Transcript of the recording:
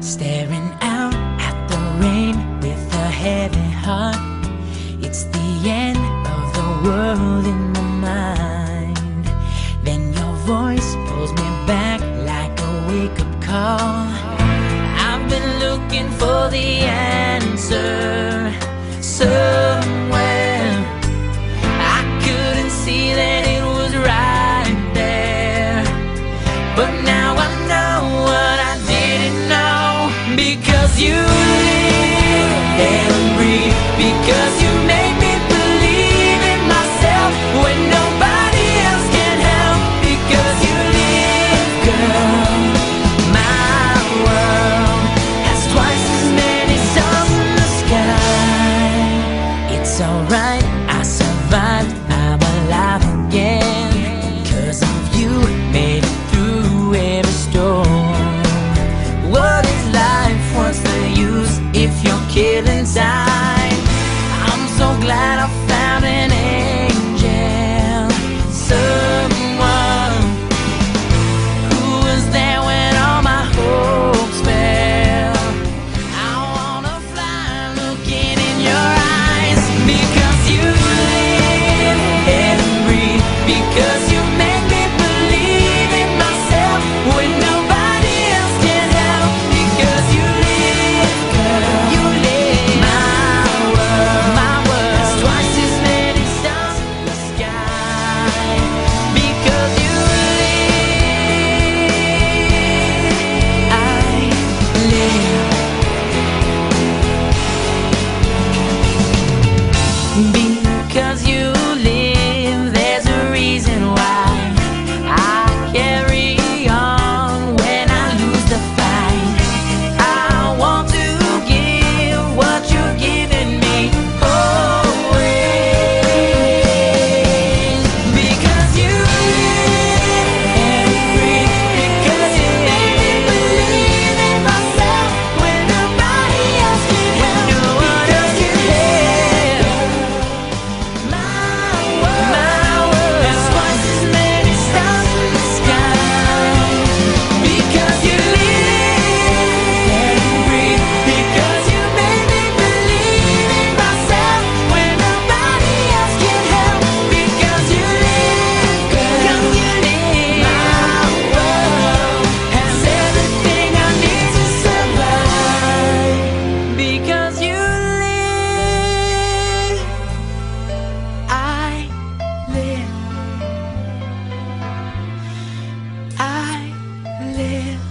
staring out at the rain with a heavy heart. It's the end of the world in my mind. Then your voice pulls me back like a wake-up call. I've been looking for the answer somewhere. I couldn't see that it was right there, but now I know what I didn't know. Because you live and breathe, because you make me believe in myself when nobody else can help. Because you live, girl, my world has twice as many stars in the sky. It's alright, I survived, I'm alive again. 'Cause of you, made it through every storm. What is life, what's the use if you're killing time? I'm so glad I found an angel, someone who was there when all my hopes fell. I wanna fly looking in your eyes. Because you live and breathe, because you make me believe in myself when nobody else can help. Because you live, girl, you live, my world has twice as many stars in the sky. Because you live, I live. Because you live, there's a reason why I carry on when I lose the fight. I want to give what you've given me always. Because you live and breathe, because you make me believe in myself when nobody else can help. No one else can help. My world has twice as many stars in the sky. Because you live and breathe, because you make me believe in myself when nobody else can help. Because you live, girl, my world has everything I need to survive. Because you live, I live, I live.